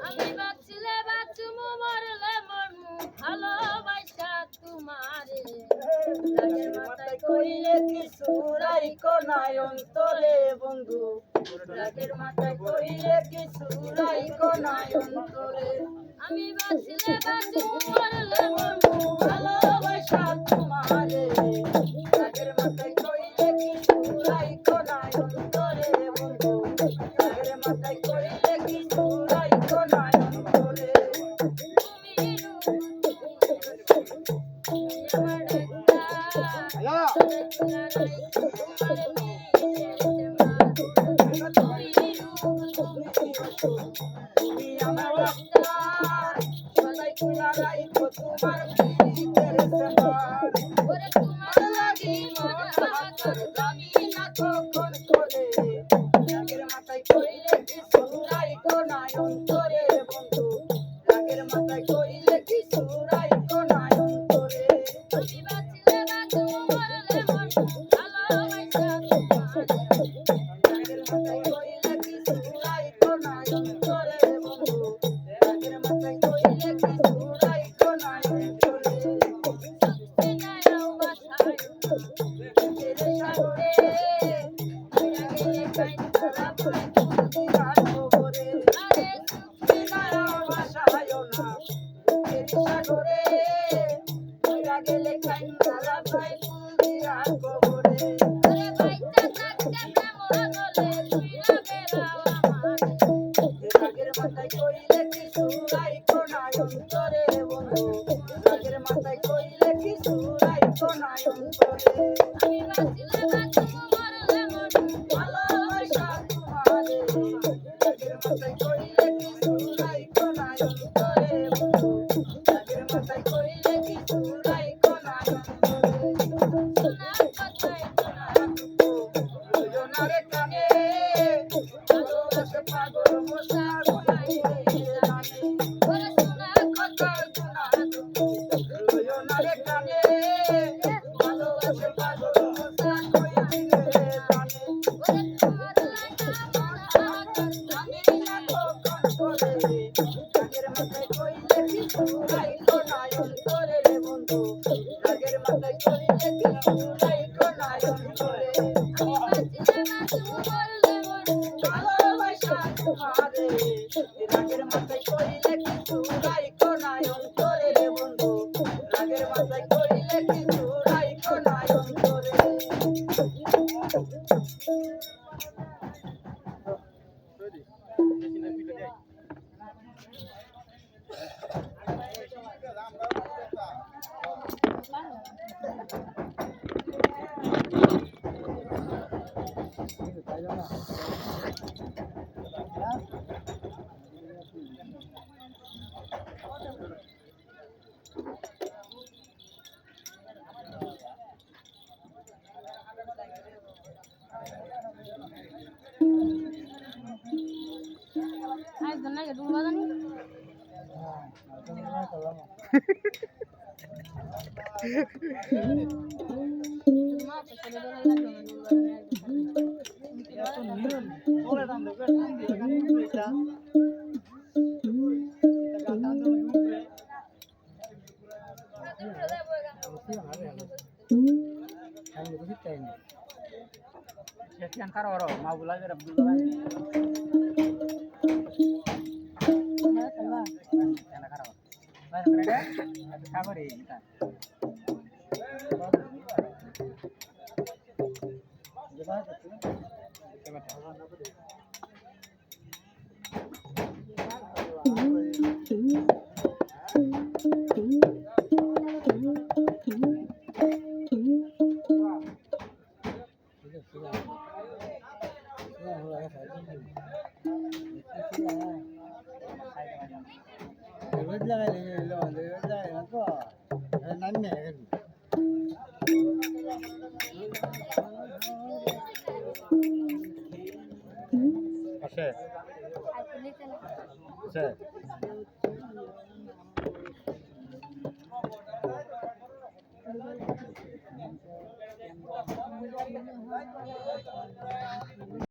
আমি বাঁচলে বাঁচমু মরলে মরমু ভালোবাসা তোমারে রাগের মাথায় কইলে কিছু রাইকো নাই অন্তরে বন্ধু রাগের মাথায় কইলে কিছু রাইকো নাই অন্তরে আমি বাঁচলে বাঁচমু মরলে মরমু ভালোবাসা তোমারে রাগের মাথায় কইলে কিছু রাইকো নাই অন্তরে বন্ধু রাগের মাথায় কইলে কিছু রাইকো নাই অন্তরে তুমি আমার ডাক্তার সদাই কুলা রাইকো তোমার পিরিতের সেবার ওরে তোমার লাগি মন হাজার জানি না কখন করে রাগের মাথায় কইলে কিছু রাইকো নাই অন্তরে বন্ধু রাগের মাথায় কইলে কিছু রাইকো নাই অন্তরে আমি বাঁচলে বাঁচবো মরলে মরবো ভালোবাসা তোমারে রাগের মাথায় কইলে কিছু রাইকো নাই অন্তরে বন্ধু রাগের মাথায় কইলে কিছু রাইকো নাই অন্তরে গেলে কাইন্দারা ভাই ফুল দিয়া কবরে ওরে বাইচা থাকতে প্রেম রাগলে তুইরা বেরাও আমারে রাগের মাথায় কইলে কিছু রাইকো নাই অন্তরে বন্ধু রাগের মাথায় কইলে কিছু রাইকো নাই অন্তরে আমি বাঁচলে বাঁচবো মরলে মরবো ভালোবাসা তোমারে রাগের মাথায় কইলে কিছু রাইকো নাই অন্তরে বন্ধু রাগের মাথায় কইলে কিছু রাইকো নাই অন্তরে কানে ভালোবাসা পাগল মশা ওরে সোনা কথা শোনা দুজনারে কানে ভালোবাসা পাগল মশা কইলে জানে ওরে তোমার লাগা মন হাজার জানি না কখন করে রাগের মাথায় কইলে কিছু রাইকো নাই অন্তরে বন্ধু রাগের মাথায় কইলে কিছু রাইকো নাই অন্তরে ভালোবাসা তোমারে রাগের মাথায় কইলে কিছু রাইকো নাই অন্তরে বন্ধু রাগের মাথায় কইলে কিছু রাইকো নাই অন্তরে স্যার